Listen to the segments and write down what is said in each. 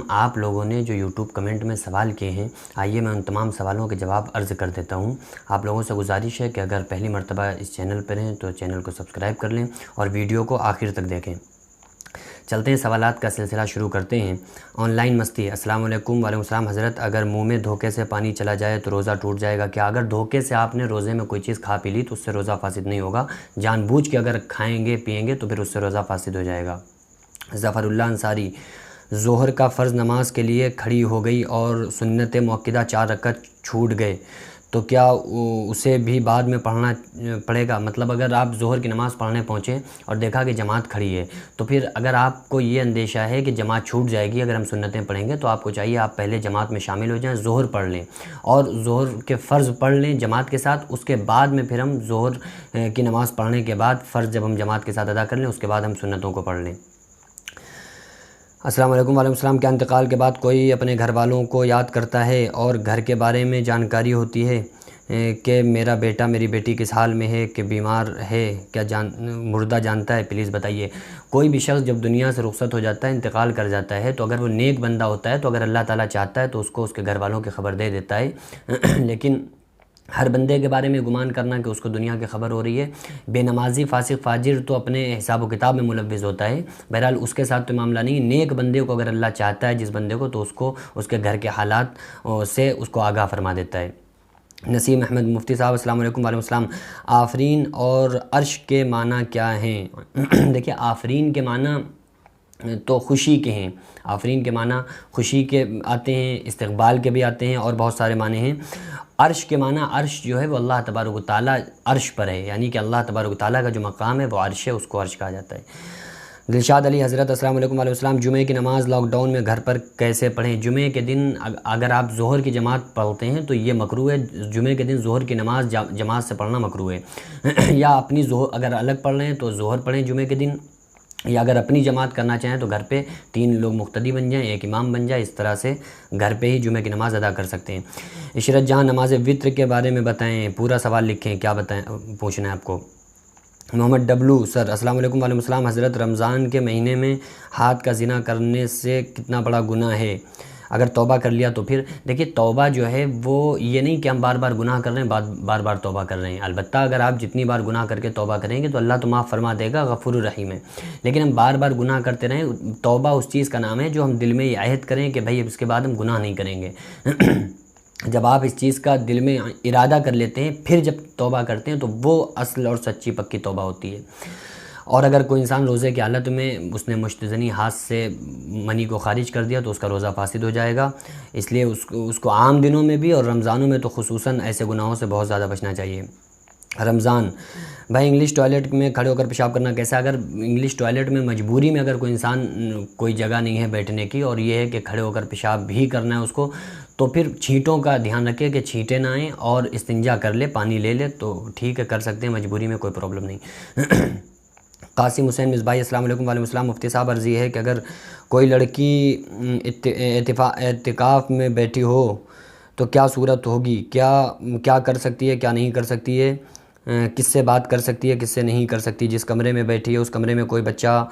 آپ لوگوں نے جو یوٹیوب کمنٹ میں سوال کیے ہیں، آئیے میں ان تمام سوالوں کے جواب عرض کر دیتا ہوں۔ آپ لوگوں سے گزارش ہے کہ اگر پہلی مرتبہ اس چینل پر ہیں تو چینل کو سبسکرائب کر لیں اور ویڈیو کو آخر تک دیکھیں۔ چلتے ہیں سوالات کا سلسلہ شروع کرتے ہیں۔ آن لائن مستی، السلام علیکم۔ وعلیکم السلام حضرت، اگر منہ میں دھوکے سے پانی چلا جائے تو روزہ ٹوٹ جائے گا کیا؟ اگر دھوکے سے آپ نے روزے میں کوئی چیز کھا پی لی تو اس سے روزہ فاسد نہیں ہوگا، جان بوجھ کے اگر کھائیں گے پئیں گے تو پھر اس سے روزہ فاسد ہو جائے گا۔ ظفر اللہ انصاری، ظہر کا فرض نماز کے لیے کھڑی ہو گئی اور سنت مؤکدہ 4 رکعت چھوٹ گئے تو کیا اسے بھی بعد میں پڑھنا پڑے گا؟ مطلب اگر آپ ظہر کی نماز پڑھنے پہنچیں اور دیکھا کہ جماعت کھڑی ہے تو پھر اگر آپ کو یہ اندیشہ ہے کہ جماعت چھوٹ جائے گی اگر ہم سنتیں پڑھیں گے، تو آپ کو چاہیے آپ پہلے جماعت میں شامل ہو جائیں، ظہر پڑھ لیں اور ظہر کے فرض پڑھ لیں جماعت کے ساتھ۔ اس کے بعد میں پھر ہم ظہر کی نماز پڑھنے کے بعد فرض جب ہم جماعت کے ساتھ ادا کر لیں اس کے بعد ہم سنتوں کو پڑھ لیں۔ السلام علیکم۔ وعلیکم السلام۔ کیا انتقال کے بعد کوئی اپنے گھر والوں کو یاد کرتا ہے اور گھر کے بارے میں جانکاری ہوتی ہے کہ میرا بیٹا میری بیٹی کس حال میں ہے، کہ بیمار ہے، کیا مردہ جانتا ہے؟ پلیز بتائیے۔ کوئی بھی شخص جب دنیا سے رخصت ہو جاتا ہے، انتقال کر جاتا ہے، تو اگر وہ نیک بندہ ہوتا ہے تو اگر اللہ تعالیٰ چاہتا ہے تو اس کو اس کے گھر والوں کی خبر دے دیتا ہے لیکن ہر بندے کے بارے میں گمان کرنا کہ اس کو دنیا کی خبر ہو رہی ہے، بے نمازی فاسق فاجر تو اپنے حساب و کتاب میں ملوث ہوتا ہے، بہرحال اس کے ساتھ تو معاملہ نہیں۔ نیک بندے کو اگر اللہ چاہتا ہے جس بندے کو، تو اس کو اس کے گھر کے حالات سے اس کو آگاہ فرما دیتا ہے۔ نسیم احمد مفتی صاحب، السلام علیکم۔ وعلیکم السلام۔ آفرین اور عرش کے معنی کیا ہیں؟ دیکھیے، آفرین کے معنی تو خوشی کے ہیں، آفرین کے معنی خوشی کے آتے ہیں، استقبال کے بھی آتے ہیں اور بہت سارے معنی ہیں۔ عرش کے معنی، عرش جو ہے وہ اللہ تبارک و تعالیٰ عرش پر ہے، یعنی کہ اللہ تبارک و تعالیٰ کا جو مقام ہے وہ عرش ہے، اس کو عرش کہا جاتا ہے۔ دلشاد علی حضرت، السلام علیکم۔ وعلیکم السلام۔ جمعے کی نماز لاک ڈاؤن میں گھر پر کیسے پڑھیں؟ جمعے کے دن اگر آپ ظہر کی جماعت پڑھتے ہیں تو یہ مکروہ ہے، جمعے کے دن ظہر کی نماز جماعت سے پڑھنا مکروہ ہے یا اپنی ظہر اگر الگ پڑھ رہے ہیں تو ظہر پڑھیں جمعے کے دن، یا اگر اپنی جماعت کرنا چاہیں تو گھر پہ 3 لوگ مقتدی بن جائیں، ایک امام بن جائے، اس طرح سے گھر پہ ہی جمعہ کی نماز ادا کر سکتے ہیں۔ عشرت جہاں، نماز وتر کے بارے میں بتائیں، پورا سوال لکھیں، کیا بتائیں پوچھنا ہے آپ کو۔ محمد ڈبلو، سر السلام علیکم۔ وعلیکم السلام حضرت، رمضان کے مہینے میں ہاتھ کا زنا کرنے سے کتنا بڑا گناہ ہے؟ اگر توبہ کر لیا تو پھر دیکھیے، توبہ جو ہے وہ یہ نہیں کہ ہم بار بار گناہ کر رہے ہیں بار بار توبہ کر رہے ہیں، البتہ اگر آپ جتنی بار گناہ کر کے توبہ کریں گے تو اللہ تو معاف فرما دے گا، غفور الرحیم ہے، لیکن ہم بار بار گناہ کرتے رہیں۔ توبہ اس چیز کا نام ہے جو ہم دل میں یہ عہد کریں کہ بھائی اب اس کے بعد ہم گناہ نہیں کریں گے جب آپ اس چیز کا دل میں ارادہ کر لیتے ہیں پھر جب توبہ کرتے ہیں تو وہ اصل اور سچی پکی توبہ ہوتی ہے۔ اور اگر کوئی انسان روزے کی حالت میں اس نے مشتزنی ہاتھ سے منی کو خارج کر دیا تو اس کا روزہ فاسد ہو جائے گا، اس لیے اس کو عام دنوں میں بھی اور رمضانوں میں تو خصوصاً ایسے گناہوں سے بہت زیادہ بچنا چاہیے۔ رمضان بھائی، انگلش ٹوائلٹ میں کھڑے ہو کر پیشاب کرنا کیسا؟ اگر انگلش ٹوائلٹ میں مجبوری میں اگر کوئی انسان کوئی جگہ نہیں ہے بیٹھنے کی اور یہ ہے کہ کھڑے ہو کر پیشاب بھی کرنا ہے اس کو، تو پھر چھینٹوں کا دھیان رکھے کہ چھینٹیں نہ آئیں اور استنجا کر لے، پانی لے لے، تو ٹھیک ہے کر سکتے ہیں، مجبوری میں کوئی پرابلم نہیں۔ قاسم حسین مصباحی، السلام علیکم۔ وعلیکم السلام۔ مفتی صاحب، عرض یہ ہے کہ اگر کوئی لڑکی اعتکاف میں بیٹھی ہو تو کیا صورت ہوگی؟ کیا کر سکتی ہے، کیا نہیں کر سکتی ہے؟ کس سے بات کر سکتی ہے، کس سے نہیں کر سکتی؟ جس کمرے میں بیٹھی ہے اس کمرے میں کوئی بچہ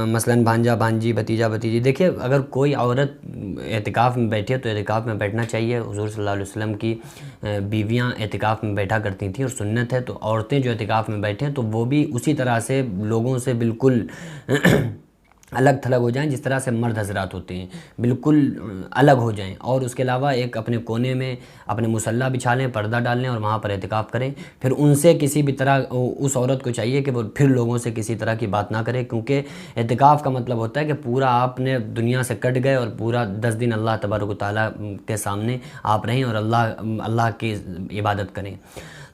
مثلاً بھانجا بھانجی بھتیجا بھتیجی، دیکھیے اگر کوئی عورت اعتکاف میں بیٹھی ہے تو اعتکاف میں بیٹھنا چاہیے۔ حضور صلی اللہ علیہ وسلم کی بیویاں اعتکاف میں بیٹھا کرتی تھیں اور سنت ہے، تو عورتیں جو اعتکاف میں بیٹھیں تو وہ بھی اسی طرح سے لوگوں سے بالکل الگ تھلگ ہو جائیں جس طرح سے مرد حضرات ہوتے ہیں، بالکل الگ ہو جائیں، اور اس کے علاوہ ایک اپنے کونے میں اپنے مصلی بچھا لیں، پردہ ڈال لیں اور وہاں پر اعتکاف کریں۔ پھر ان سے کسی بھی طرح اس عورت کو چاہیے کہ وہ پھر لوگوں سے کسی طرح کی بات نہ کرے، کیونکہ اعتکاف کا مطلب ہوتا ہے کہ پورا آپ نے دنیا سے کٹ گئے اور پورا 10 دن اللہ تبارک و تعالیٰ کے سامنے آپ رہیں اور اللہ کی عبادت کریں،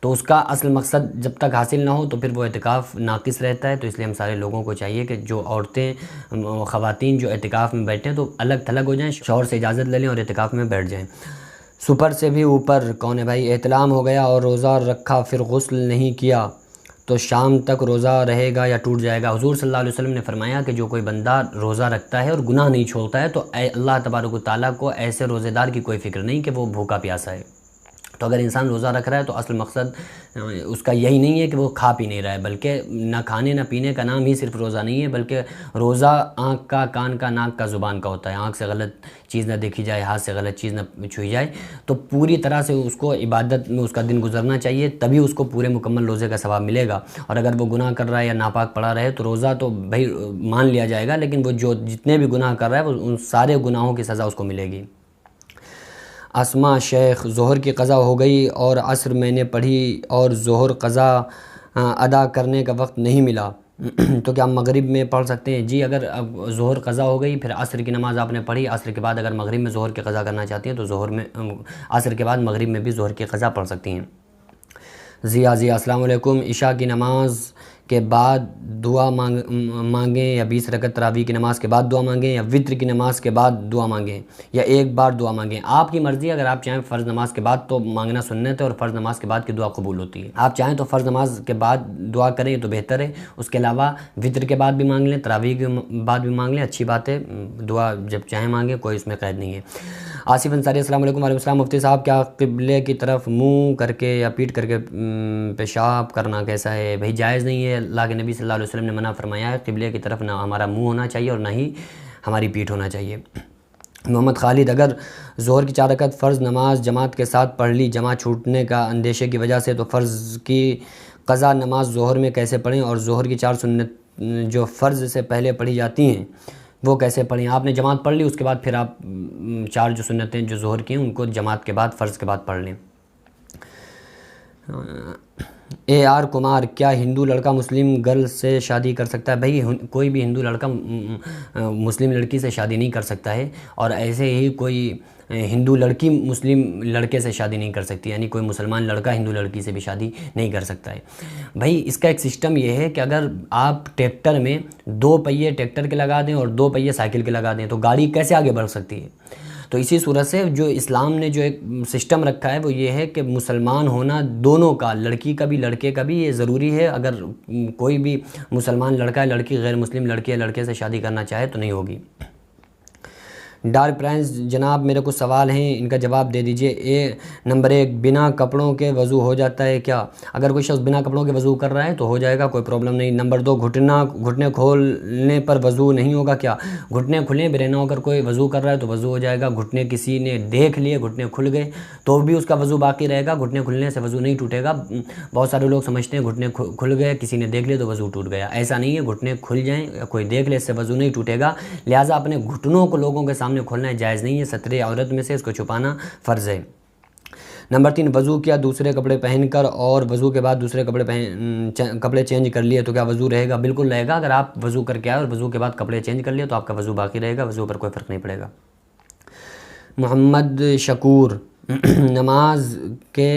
تو اس کا اصل مقصد جب تک حاصل نہ ہو تو پھر وہ اعتکاف ناقص رہتا ہے۔ تو اس لیے ہم سارے لوگوں کو چاہیے کہ جو عورتیں خواتین جو اعتکاف میں بیٹھیں تو الگ تھلگ ہو جائیں، شوہر سے اجازت لے لیں اور اعتکاف میں بیٹھ جائیں۔ سپر سے بھی اوپر کون ہے بھائی؟ احتلام ہو گیا اور روزہ رکھا پھر غسل نہیں کیا تو شام تک روزہ رہے گا یا ٹوٹ جائے گا؟ حضور صلی اللہ علیہ وسلم نے فرمایا کہ جو کوئی بندہ روزہ رکھتا ہے اور گناہ نہیں چھوڑتا ہے تو اللہ تبارک و تعالیٰ کو ایسے روزے دار کی کوئی فکر نہیں کہ وہ بھوکا پیاسا ہے، تو اگر انسان روزہ رکھ رہا ہے تو اصل مقصد اس کا یہی نہیں ہے کہ وہ کھا پی نہیں رہا ہے، بلکہ نہ کھانے نہ پینے کا نام ہی صرف روزہ نہیں ہے، بلکہ روزہ آنکھ کا، کان کا، ناک کا، زبان کا ہوتا ہے۔ آنکھ سے غلط چیز نہ دیکھی جائے، ہاتھ سے غلط چیز نہ چھوئی جائے، تو پوری طرح سے اس کو عبادت میں اس کا دن گزرنا چاہیے، تبھی اس کو پورے مکمل روزے کا ثواب ملے گا۔ اور اگر وہ گناہ کر رہا ہے یا ناپاک پڑا رہے تو روزہ تو بھائی مان لیا جائے گا، لیکن وہ جو جتنے بھی گناہ کر رہا ہے وہ ان سارے گناہوں کی سزا اس کو ملے گی۔ اسما شیخ، ظہر کی قضا ہو گئی اور عصر میں نے پڑھی اور ظہر قضا ادا کرنے کا وقت نہیں ملا تو کیا مغرب میں پڑھ سکتے ہیں؟ جی، اگر ظہر قضا ہو گئی، پھر عصر کی نماز آپ نے پڑھی، عصر کے بعد اگر مغرب میں ظہر کی قضا کرنا چاہتی ہیں تو ظہر میں، عصر کے بعد مغرب میں بھی ظہر کی قضا پڑھ سکتی ہیں۔ ضیاء السلام علیکم، عشاء کی نماز کے بعد دعا مانگیں یا 20 رکعت تراویح کی نماز کے بعد دعا مانگیں یا وطر کی نماز کے بعد دعا مانگیں یا ایک بار دعا مانگیں؟ آپ کی مرضی ہے، اگر آپ چاہیں فرض نماز کے بعد تو مانگنا سنت ہے اور فرض نماز کے بعد کی دعا قبول ہوتی ہے۔ آپ چاہیں تو فرض نماز کے بعد دعا کریں تو بہتر ہے، اس کے علاوہ وطر کے بعد بھی مانگ لیں، تراویح کے بعد بھی مانگ لیں، اچھی بات ہے، دعا جب چاہیں مانگیں، کوئی اس میں قید نہیں ہے۔ آصف انصاری، السلام علیکم۔ وعلیکم السلام۔ مفتی صاحب، کیا قبلے کی طرف منہ کر کے یا پیٹ کر کے پیشاب کرنا کیسا ہے؟ بھائی جائز نہیں ہے، اللہ کے نبی صلی اللہ علیہ وسلم نے منع فرمایا ہے، قبلے کی طرف نہ ہمارا منہ ہونا چاہیے اور نہ ہی ہماری پیٹھ ہونا چاہیے۔ محمد خالد، اگر ظہر کی 4 رکعت فرض نماز جماعت کے ساتھ پڑھ لی، جماعت چھوٹنے کا اندیشے کی وجہ سے، تو فرض کی قضا نماز ظہر میں کیسے پڑھیں؟ اور ظہر کی 4 سنت جو فرض سے پہلے پڑھی جاتی ہیں وہ کیسے پڑھیں؟ آپ نے جماعت پڑھ لی، اس کے بعد پھر آپ 4 جو سنتیں جو ظہر کی ہیں ان کو جماعت کے بعد، فرض کے بعد پڑھ لیں۔ اے آر کمار، کیا ہندو لڑکا مسلم گرل سے شادی کر سکتا ہے؟ بھائی کوئی بھی ہندو لڑکا مسلم لڑکی سے شادی نہیں کر سکتا ہے، اور ایسے ہی کوئی ہندو لڑکی مسلم لڑکے سے شادی نہیں کر سکتی، یعنی کوئی مسلمان لڑکا ہندو لڑکی سے بھی شادی نہیں کر سکتا ہے۔ بھائی اس کا ایک سسٹم یہ ہے کہ اگر آپ ٹریکٹر میں 2 پہیے ٹریکٹر کے لگا دیں اور 2 پہیے سائیکل کے لگا دیں تو گاڑی کیسے آگے بڑھ سکتی ہے؟ تو اسی صورت سے جو اسلام نے جو ایک سسٹم رکھا ہے وہ یہ ہے کہ مسلمان ہونا دونوں کا، لڑکی کا بھی لڑکے کا بھی، یہ ضروری ہے۔ اگر کوئی بھی مسلمان لڑکا ہے لڑکی، غیر مسلم لڑکی ہے لڑکے سے شادی کرنا چاہے تو نہیں ہوگی۔ ڈارک پرنس، جناب میرے کچھ سوال ہیں، ان کا جواب دے دیجئے۔ نمبر 1، بنا کپڑوں کے وضو ہو جاتا ہے کیا؟ اگر کوئی شخص بنا کپڑوں کے وضو کر رہا ہے تو ہو جائے گا، کوئی پرابلم نہیں۔ نمبر 2، گھٹنے کھولنے پر وضو نہیں ہوگا کیا؟ گھٹنے کھلیں بھی رہنا، اگر کوئی وضو کر رہا ہے تو وضو ہو جائے گا۔ گھٹنے کسی نے دیکھ لیے، گھٹنے کھل گئے تو بھی اس کا وضو باقی رہے گا، گھٹنے کھلنے سے وضو نہیں ٹوٹے گا۔ بہت سارے لوگ سمجھتے ہیں گھٹنے کھل گئے، کسی نے دیکھ لیے تو وضو ٹوٹ گیا، ایسا نہیں ہے، گھٹنے کھل جائیں کوئی دیکھ لے اس سے وضو نہیں ٹوٹے گا، لہٰذا اپنے گھٹنوں کو لوگوں کے سامنے کھولنا جائز نہیں ہے، ستر عورت میں سے اس کو چھپانا فرض ہے۔ نمبر 3، وضو کیا دوسرے کپڑے پہن کر اور وضو کے بعد دوسرے کپڑے چینج کر لیے تو کیا وضو رہے گا؟ بالکل رہے گا، اگر آپ وضو کر کے آئے اور وضو کے بعد کپڑے چینج کر لیے تو آپ کا وضو باقی رہے گا، وضو پر کوئی فرق نہیں پڑے گا۔ محمد شکور، نماز کے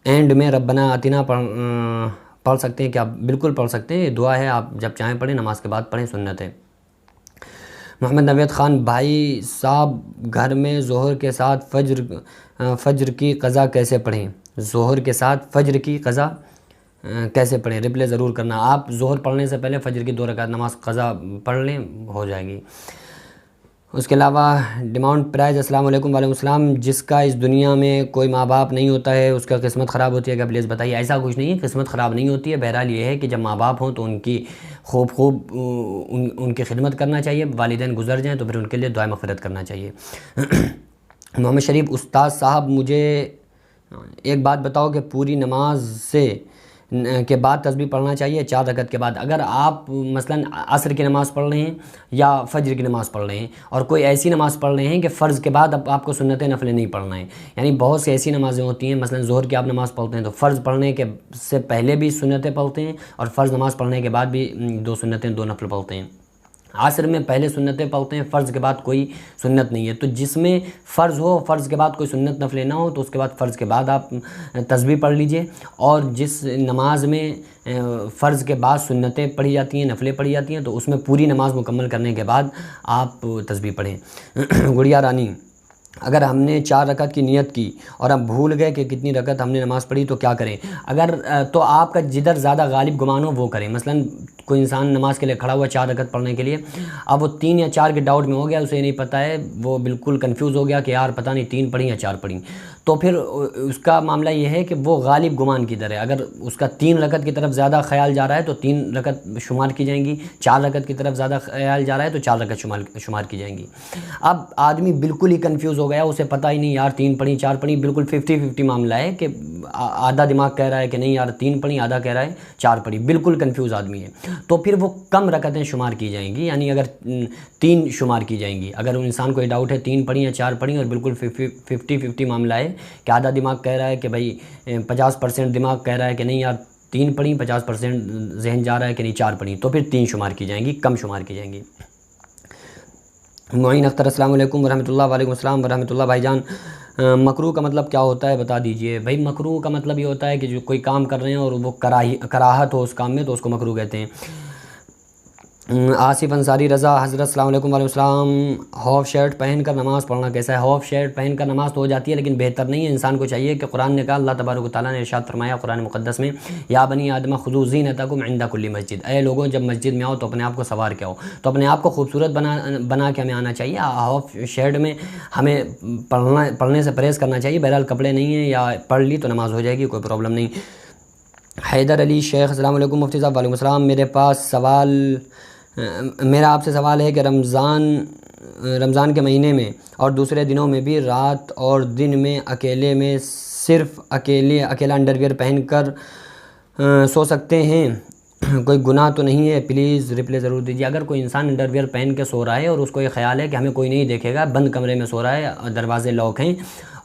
اینڈ میں ربنا آتنا پڑھ سکتے ہیں کیا؟ بالکل پڑھ سکتے ہیں، یہ دعا ہے، آپ جب چاہیں پڑھیں، نماز کے بعد پڑھیں، سنت ہے۔ محمد نوید خان، بھائی صاحب گھر میں ظہر کے ساتھ فجر کی قضا کیسے پڑھیں؟ ظہر کے ساتھ فجر کی قضا کیسے پڑھیں؟ رپلے ضرور کرنا۔ آپ ظہر پڑھنے سے پہلے فجر کی 2 رکعت نماز قضا پڑھ لیں، ہو جائے گی۔ اس کے علاوہ ڈیمانڈ پرائز، السلام علیکم۔ وعلیکم السلام، جس کا اس دنیا میں کوئی ماں باپ نہیں ہوتا ہے اس کا قسمت خراب ہوتی ہے کیا؟ پلیز بتائیے۔ ایسا کچھ نہیں ہے، قسمت خراب نہیں ہوتی ہے، بہرحال یہ ہے کہ جب ماں باپ ہوں تو ان کی خوب ان کی خدمت کرنا چاہیے، والدین گزر جائیں تو پھر ان کے لیے دعائے مغفرت کرنا چاہیے۔ محمد شریف، استاد صاحب مجھے ایک بات بتاؤ کہ پوری نماز کے بعد تسبیح پڑھنا چاہیے 4 رکعت کے بعد؟ اگر آپ مثلا عصر کی نماز پڑھ رہے ہیں یا فجر کی نماز پڑھ رہے ہیں اور کوئی ایسی نماز پڑھ رہے ہیں کہ فرض کے بعد اب آپ کو سنت نفلیں نہیں پڑھنا ہے، یعنی بہت سی ایسی نمازیں ہوتی ہیں، مثلا ظہر کی آپ نماز پڑھتے ہیں تو فرض پڑھنے کے سے پہلے بھی سنتیں پڑھتے ہیں اور فرض نماز پڑھنے کے بعد بھی 2 سنتیں 2 نفل پڑھتے ہیں۔ عصر میں پہلے سنتیں پڑھتے ہیں، فرض کے بعد کوئی سنت نہیں ہے، تو جس میں فرض ہو، فرض کے بعد کوئی سنت نفل نہ ہو تو اس کے بعد فرض کے بعد آپ تسبیح پڑھ لیجئے، اور جس نماز میں فرض کے بعد سنتیں پڑھی جاتی ہیں، نفلیں پڑھی جاتی ہیں، تو اس میں پوری نماز مکمل کرنے کے بعد آپ تسبیح پڑھیں۔ گڑیا رانی، اگر ہم نے 4 رکعت کی نیت کی اور ہم بھول گئے کہ کتنی رکعت ہم نے نماز پڑھی تو کیا کریں؟ اگر تو آپ کا جدھر زیادہ غالب گمان ہو وہ کریں، مثلا کوئی انسان نماز کے لیے کھڑا ہوا 4 رکعت پڑھنے کے لیے، اب وہ 3 یا 4 کے ڈاؤٹ میں ہو گیا، اسے نہیں پتہ ہے، وہ بالکل کنفیوز ہو گیا کہ یار پتہ نہیں 3 پڑھیں یا 4 پڑھیں، تو پھر اس کا معاملہ یہ ہے کہ وہ غالب گمان کی طرح، اگر اس کا 3 رکعت کی طرف زیادہ خیال جا رہا ہے تو 3 رکعت شمار کی جائیں گی، 4 رکعت کی طرف زیادہ خیال جا رہا ہے تو 4 رکعت شمار کی جائیں گی۔ اب آدمی بالکل ہی کنفیوز ہو گیا، اسے پتہ ہی نہیں یار 3 پڑھیں 4 پڑھیں، بالکل 50-50 معاملہ ہے کہ آدھا دماغ کہہ رہا ہے کہ نہیں یار 3 پڑھیں، آدھا کہہ رہا ہے 4 پڑھیں، بالکل کنفیوز آدمی ہے، تو پھر وہ کم رکعتیں شمار کی جائیں گی، یعنی اگر 3 شمار کی جائیں گی، اگر انسان کو یہ ڈاؤٹ ہے 3 پڑھیں یا 4 پڑھیں اور بالکل 50-50 معاملہ ہے کہ آدھا دماغ کہہ رہا ہے کہ بھائی 50% دماغ کہہ رہا ہے کہ نہیں یار 3 پڑھیں، 50% ذہن جا رہا ہے کہ نہیں 4 پڑھیں، تو پھر 3 شمار کی جائیں گی، کم شمار کی جائیں گی۔ معین اختر السلام علیکم ورحمۃ اللہ۔ وعلیکم السلام ورحمۃ اللہ بھائی جان، مکروہ کا مطلب کیا ہوتا ہے بتا دیجئے۔ بھائی مکروہ کا مطلب یہ ہوتا ہے کہ جو کوئی کام کر رہے ہیں اور وہ کراہت ہو اس کام میں تو اس کو مکروہ کہتے ہیں۔ آصف انصاری رضا حضرت السلام علیکم وعلیکم السلام، ہاف شرٹ پہن کر نماز پڑھنا کیسا ہے؟ ہاف شرٹ پہن کر نماز تو ہو جاتی ہے لیکن بہتر نہیں ہے، انسان کو چاہیے کہ قرآن نے کہا، اللہ تبارک و تعالیٰ نے ارشاد فرمایا قرآن مقدس میں، یا بنی آدم خذوا زینتکم عند کل مسجد، اے لوگوں جب مسجد میں آؤ تو اپنے آپ کو سوار کے آؤ، تو اپنے آپ کو خوبصورت بنا کے ہمیں آنا چاہیے، ہاف شرٹ میں ہمیں پڑھنے سے پرہیز کرنا چاہیے، بہرحال کپڑے نہیں ہیں یا پڑھ لی تو نماز ہو جائے گی، کوئی پرابلم نہیں۔ حیدر علی شیخ السلام علیکم مفتی صاحب۔ وعلیکم السلام، میرا آپ سے سوال ہے کہ رمضان کے مہینے میں اور دوسرے دنوں میں بھی رات اور دن میں اکیلے میں صرف اکیلا انڈر ویئر پہن کر سو سکتے ہیں، کوئی گناہ تو نہیں ہے؟ پلیز رپلائی ضرور دیجیے۔ اگر کوئی انسان انڈر ویئر پہن کے سو رہا ہے اور اس کو یہ خیال ہے کہ ہمیں کوئی نہیں دیکھے گا، بند کمرے میں سو رہا ہے، دروازے لاک ہیں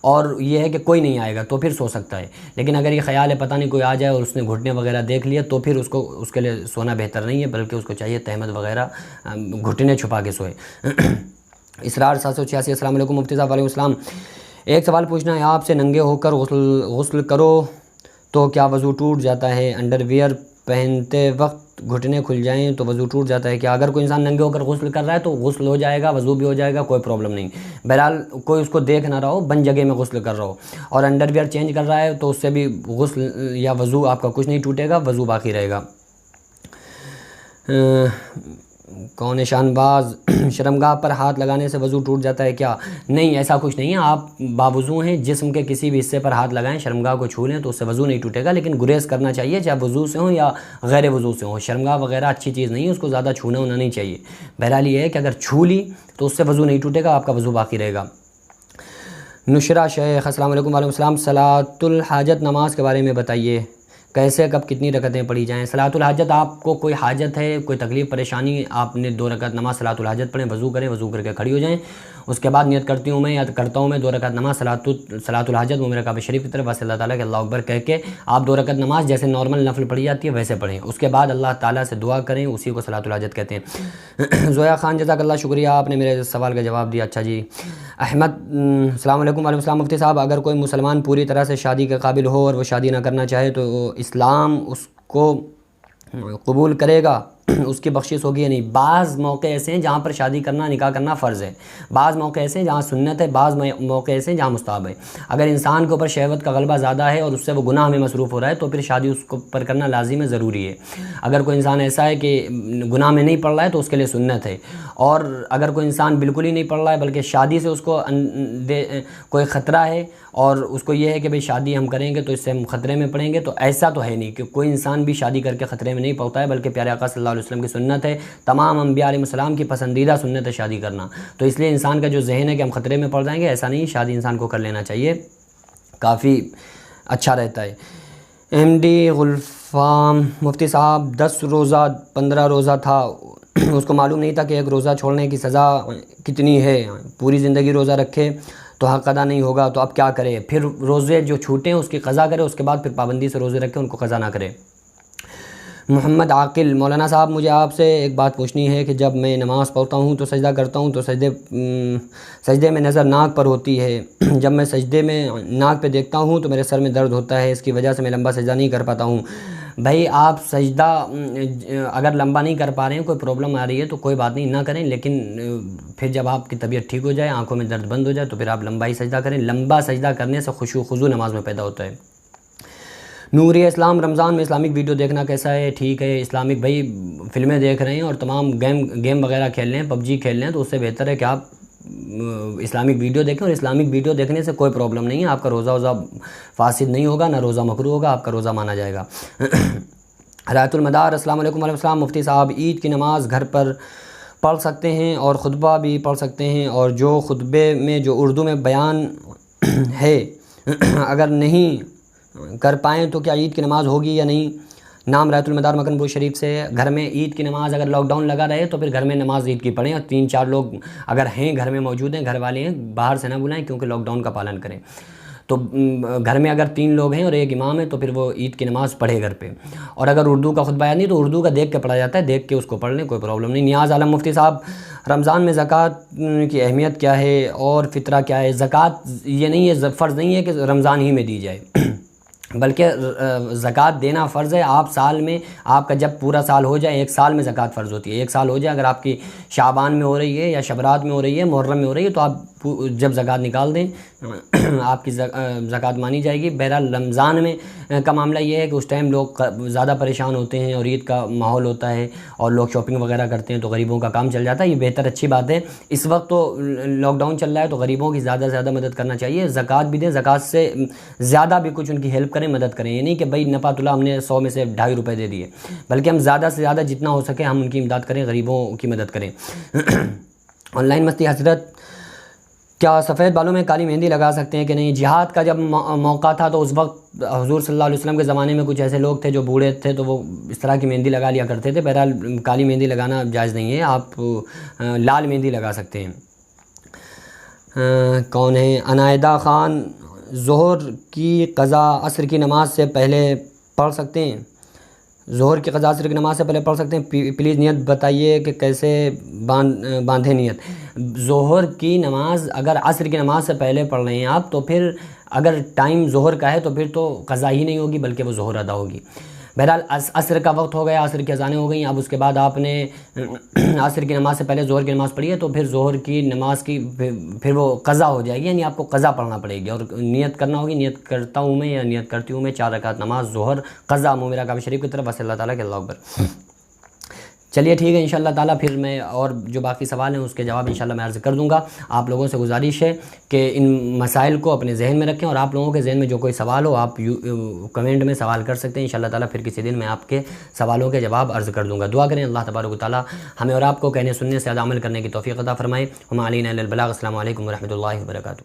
اور یہ ہے کہ کوئی نہیں آئے گا تو پھر سو سکتا ہے، لیکن اگر یہ خیال ہے پتہ نہیں کوئی آ جائے اور اس نے گھٹنے وغیرہ دیکھ لیا تو پھر اس کے لیے سونا بہتر نہیں ہے، بلکہ اس کو چاہیے تہمت وغیرہ گھٹنے چھپا کے سوئے۔ اسرار 786 السلام علیکم مفتی صاحب۔ وعلیکم السلام، ایک سوال پوچھنا ہے آپ سے، ننگے ہو کر غسل کرو تو کیا وضو ٹوٹ جاتا ہے؟ انڈر ویئر پہنتے وقت گھٹنے کھل جائیں تو وضو ٹوٹ جاتا ہے کیا؟ اگر کوئی انسان ننگے ہو کر غسل کر رہا ہے تو غسل ہو جائے گا، وضو بھی ہو جائے گا، کوئی پرابلم نہیں، بہرحال کوئی اس کو دیکھ نہ رہا ہو، بند جگہ میں غسل کر رہا ہو، اور انڈر ویئر چینج کر رہا ہے تو اس سے بھی غسل یا وضو آپ کا کچھ نہیں ٹوٹے گا، وضو باقی رہے گا۔ کون شان باز، شرمگاہ پر ہاتھ لگانے سے وضو ٹوٹ جاتا ہے کیا؟ نہیں، ایسا کچھ نہیں ہے، آپ باوضو ہیں، جسم کے کسی بھی حصے پر ہاتھ لگائیں، شرمگاہ کو چھو لیں تو اس سے وضو نہیں ٹوٹے گا، لیکن گریز کرنا چاہیے، چاہے وضو سے ہوں یا غیر وضو سے ہوں، شرمگاہ وغیرہ اچھی چیز نہیں ہے، اس کو زیادہ چھونا ہونا نہیں چاہیے۔ بہرحال یہ ہے کہ اگر چھو لی تو اس سے وضو نہیں ٹوٹے گا، آپ کا وضو باقی رہے گا۔ نشرہ شیخ السلام علیکم وعلیکم السلام، صلاۃ الحاجت نماز کے بارے میں بتائیے، کیسے کب کتنی رکعتیں پڑھی جائیں؟ صلاۃ الحاجت، آپ کو کوئی حاجت ہے، کوئی تکلیف پریشانی، آپ نے 2 رکعت نماز صلاۃ الحاجت پڑھیں، وضو کریں، وضو کر کے کھڑی ہو جائیں، اس کے بعد نیت کرتا ہوں میں 2 رکعت نماز صلاۃ الحاجت وہ میرا کعبہ شریف کی طرف واسطے اللہ تعالیٰ کے اللہ اکبر کہہ کے آپ 2 رکعت نماز جیسے نارمل نفل پڑھی جاتی ہے ویسے پڑھیں، اس کے بعد اللہ تعالیٰ سے دعا کریں، اسی کو صلاۃ الحاجت کہتے ہیں۔ زویا خان جزاک اللہ، شکریہ، آپ نے میرے سوال کا جواب دیا، اچھا جی۔ احمد السلام علیکم وعلیکم السلام مفتی صاحب، اگر کوئی مسلمان پوری طرح سے شادی کے قابل ہو اور وہ شادی نہ کرنا چاہے تو اسلام اس کو قبول کرے گا، اس کی بخشش ہوگی یا نہیں؟ بعض موقع ایسے ہیں جہاں پر شادی کرنا، نکاح کرنا فرض ہے، بعض موقع ایسے ہیں جہاں سنت ہے، بعض موقع ایسے ہیں جہاں مستحب ہے۔ اگر انسان کے اوپر شہوت کا غلبہ زیادہ ہے اور اس سے وہ گناہ میں مصروف ہو رہا ہے تو پھر شادی اس کو پر کرنا لازم ہے، ضروری ہے۔ اگر کوئی انسان ایسا ہے کہ گناہ میں نہیں پڑ رہا ہے تو اس کے لیے سنت ہے، اور اگر کوئی انسان بالکل ہی نہیں پڑھ رہا ہے بلکہ شادی سے اس کو کوئی خطرہ ہے اور اس کو یہ ہے کہ بھئی شادی ہم کریں گے تو اس سے ہم خطرے میں پڑیں گے، تو ایسا تو ہے نہیں کہ کوئی انسان بھی شادی کر کے خطرے میں نہیں پڑتا ہے، بلکہ پیارے آقا صلی اللہ علیہ وسلم کی سنت ہے، تمام انبیاء علیہ السلام کی پسندیدہ سنت ہے شادی کرنا، تو اس لیے انسان کا جو ذہن ہے کہ ہم خطرے میں پڑ جائیں گے، ایسا نہیں، شادی انسان کو کر لینا چاہیے، کافی اچھا رہتا ہے۔ ایم ڈی غلفام مفتی صاحب 10 روزہ 15 روزہ تھا، اس کو معلوم نہیں تھا کہ ایک روزہ چھوڑنے کی سزا کتنی ہے، پوری زندگی روزہ رکھے تو حق ادا نہیں ہوگا، تو اب کیا کرے؟ پھر روزے جو چھوٹے ہیں اس کی قضا کرے، اس کے بعد پھر پابندی سے روزے رکھے، ان کو قضا نہ کرے۔ محمد عاقل، مولانا صاحب مجھے آپ سے ایک بات پوچھنی ہے کہ جب میں نماز پڑھتا ہوں تو سجدہ کرتا ہوں تو سجدے میں نظر ناک پر ہوتی ہے، جب میں سجدے میں ناک پہ دیکھتا ہوں تو میرے سر میں درد ہوتا ہے، اس کی وجہ سے میں لمبا سجدہ نہیں کر پاتا ہوں۔ بھائی آپ سجدہ اگر لمبا نہیں کر پا رہے ہیں، کوئی پرابلم آ رہی ہے تو کوئی بات نہیں، نہ کریں، لیکن پھر جب آپ کی طبیعت ٹھیک ہو جائے، آنکھوں میں درد بند ہو جائے تو پھر آپ لمبا ہی سجدہ کریں، لمبا سجدہ کرنے سے خشوع و خضوع نماز میں پیدا ہوتا ہے۔ نوری اسلام رمضان میں اسلامک ویڈیو دیکھنا کیسا ہے؟ ٹھیک ہے اسلامک بھائی، فلمیں دیکھ رہے ہیں اور تمام گیم وغیرہ کھیل رہے ہیں، پب جی کھیل رہے ہیں، تو اس سے بہتر ہے کہ آپ اسلامک ویڈیو دیکھیں، اور اسلامک ویڈیو دیکھنے سے کوئی پرابلم نہیں ہے، آپ کا روزہ فاسد نہیں ہوگا، نہ روزہ مکروہ ہوگا، آپ کا روزہ مانا جائے گا۔ حیات المدار السلام علیکم وعلیکم السلام۔ مفتی صاحب، عید کی نماز گھر پر پڑھ سکتے ہیں اور خطبہ بھی پڑھ سکتے ہیں، اور جو خطبے میں جو اردو میں بیان ہے اگر نہیں کر پائیں تو کیا عید کی نماز ہوگی یا نہیں؟ نام حیات المدار مکن پور شریف سے۔ گھر میں عید کی نماز اگر لاک ڈاؤن لگا رہے تو پھر گھر میں نماز عید کی پڑھیں، اور 3-4 لوگ اگر ہیں گھر میں موجود ہیں، گھر والے ہیں، باہر سے نہ بلائیں کیونکہ لاک ڈاؤن کا پالن کریں۔ تو گھر میں اگر 3 لوگ ہیں اور ایک امام ہے تو پھر وہ عید کی نماز پڑھے گھر پہ، اور اگر اردو کا خطبہ یاد نہیں تو اردو کا دیکھ کے پڑھا جاتا ہے، دیکھ کے اس کو پڑھ لیں، کوئی پرابلم نہیں۔ نیاز عالم مفتی صاحب، رمضان میں زکوٰۃ کی اہمیت کیا ہے اور فطرہ کیا ہے؟ زکوٰۃ یہ نہیں ہے، فرض نہیں ہے کہ رمضان ہی میں دی جائے، بلکہ زکوٰۃ دینا فرض ہے۔ آپ سال میں، آپ کا جب پورا سال ہو جائے، 1 سال میں زکوٰۃ فرض ہوتی ہے۔ 1 سال ہو جائے، اگر آپ کی شعبان میں ہو رہی ہے یا شبرات میں ہو رہی ہے، محرم میں ہو رہی ہے، تو آپ جب زکوٰۃ نکال دیں آپ کی زکوٰۃ مانی جائے گی۔ بہرحال رمضان میں کا معاملہ یہ ہے کہ اس ٹائم لوگ زیادہ پریشان ہوتے ہیں اور عید کا ماحول ہوتا ہے اور لوگ شاپنگ وغیرہ کرتے ہیں، تو غریبوں کا کام چل جاتا ہے، یہ بہتر اچھی بات ہے۔ اس وقت تو لاک ڈاؤن چل رہا ہے تو غریبوں کی زیادہ سے زیادہ مدد کرنا چاہیے، زکوٰۃ بھی دیں، زکوٰۃ سے زیادہ بھی کچھ ان کی ہیلپ کریں، مدد کریں۔ یہ نہیں کہ بھائی نفعت اللہ ہم نے 100 میں سے 2.5 روپے دے دیے، بلکہ ہم زیادہ سے زیادہ جتنا ہو سکے ہم ان کی امداد کریں، غریبوں کی مدد کریں۔ آن لائن مفتی حضرت، کیا سفید بالوں میں کالی مہندی لگا سکتے ہیں کہ نہیں؟ جہاد کا جب موقع تھا تو اس وقت حضور صلی اللہ علیہ وسلم کے زمانے میں کچھ ایسے لوگ تھے جو بوڑھے تھے، تو وہ اس طرح کی مہندی لگا لیا کرتے تھے۔ بہرحال کالی مہندی لگانا جائز نہیں ہے، آپ لال مہندی لگا سکتے ہیں۔ کون ہے؟ عنایدہ خان، ظہر کی قضا عصر کی نماز سے پہلے پڑھ سکتے ہیں؟ ظہر کی قضا عصر کی نماز سے پہلے پڑھ سکتے ہیں؟ پلیز نیت بتائیے کہ کیسے باندھیں نیت۔ ظہر کی نماز اگر عصر کی نماز سے پہلے پڑھ رہے ہیں آپ، تو پھر اگر ٹائم ظہر کا ہے تو پھر تو قضا ہی نہیں ہوگی بلکہ وہ ظہر ادا ہوگی۔ بہرحال عصر کا وقت ہو گیا، عصر کی اذانیں ہو گئیں، اب اس کے بعد آپ نے عصر کی نماز سے پہلے ظہر کی نماز پڑھی ہے تو پھر ظہر کی نماز کی پھر وہ قضا ہو جائے گی، یعنی آپ کو قضا پڑھنا پڑے گی اور نیت کرنا ہوگی، نیت کرتا ہوں میں یا نیت کرتی ہوں میں 4 رکعت نماز ظہر قضا منہ میرا کعبہ شریف کی طرف، بس اللہ تعالیٰ کے اللہ اکبر۔ چلیے ٹھیک ہے، انشاءاللہ تعالیٰ پھر میں اور جو باقی سوال ہیں اس کے جواب انشاءاللہ میں عرض کر دوں گا۔ آپ لوگوں سے گزارش ہے کہ ان مسائل کو اپنے ذہن میں رکھیں، اور آپ لوگوں کے ذہن میں جو کوئی سوال ہو آپ کمنٹ میں سوال کر سکتے ہیں، انشاءاللہ تعالیٰ پھر کسی دن میں آپ کے سوالوں کے جواب عرض کر دوں گا۔ دعا کریں اللہ تبارک و تعالیٰ ہمیں اور آپ کو کہنے سننے سے زیادہ عمل کرنے کی توفیق عطا فرمائے۔ ہم علینا الا البلاغ۔ السلام علیکم ورحمۃ اللہ وبرکاتہ۔